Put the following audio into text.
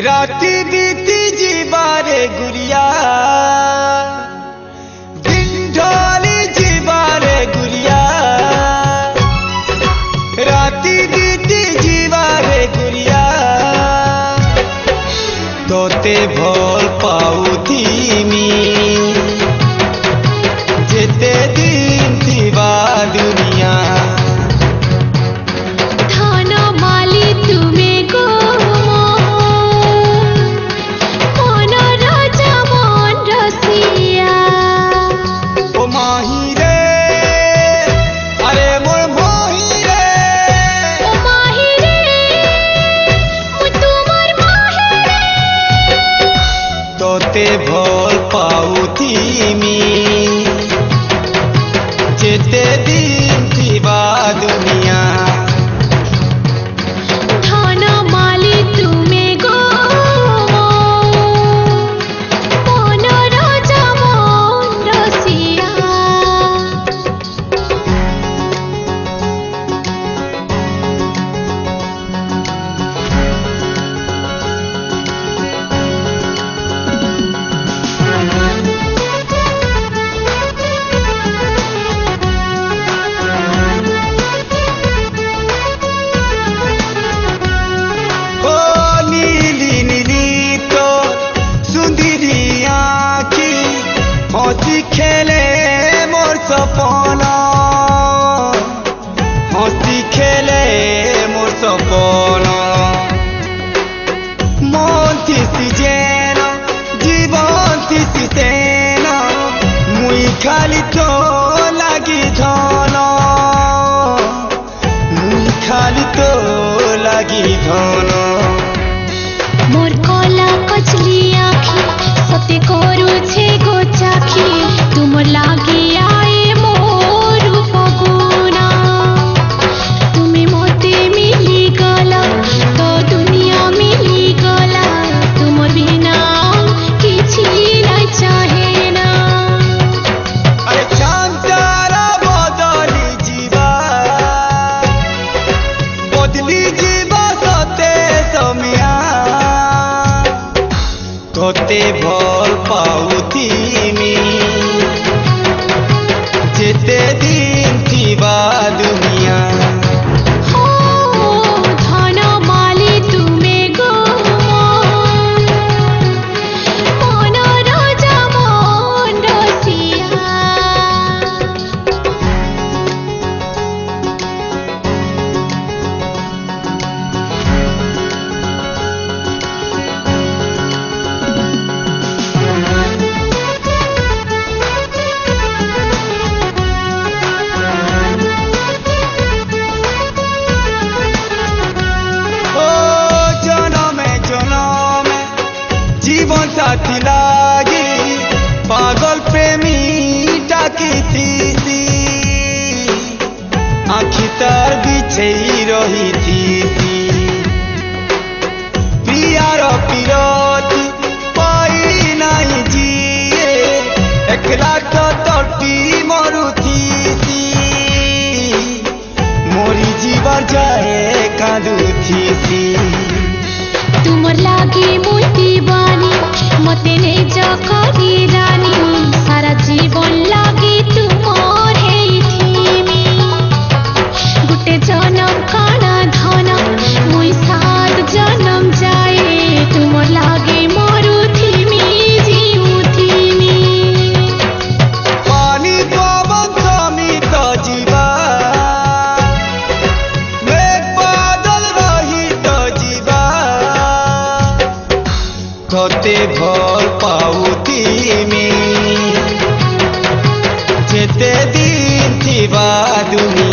राती बीती जीवारे गुड़िया दिन ढोली जीवारे गुड़िया राती बीती जीवारे गुड़िया तोते भोल पाउथीमी जेते दिन थीवा दुनिया भोल पाउथीमी जेते दिन थीवा दुनिया धन माली तुमे गो मन राजा मन रसिया हंसी खेले मोर सपना हंसी खेले मोर सपना मन थी जेन जीवन थी सेन मुई खाली तो लगी धन मुई खाली तो लगी धन मोर कला कचली आखी सते करू छे गो चाखी तुम लागी आए मोर फगुना तुम्हें मते मिली गला तो दुनिया मिली गला तुम बिना किछि लाई चाहे ना अरे चांचारा बदली जीवा सते समिया तोते भोल पाउथीमी जेते दिन थीवा दुनिया धन माली तुमे गो मन राजा मन रसिया जीवन साथी लागी पागल प्रेमी डाकी थी आखि तार बिछे रही थी प्रियार पीरती पाई नहीं जिए एकला तो तड़पी मरुथी मोरी जीवन जाए कांदुथी तुमर लागी मुई दीवानी मते ने जकरी रानी सारा जीवन लागी तुमर हेई थीमी गुटे जन्म काना धन मुई सात जन्म जाए तुमर लागी मरु थीमी जीउ थीमी पानी पवन समित जीवा मेघ बादल रहित जीवा तोते भोल पाउथीमी जेते दिन थीवा दुनिया।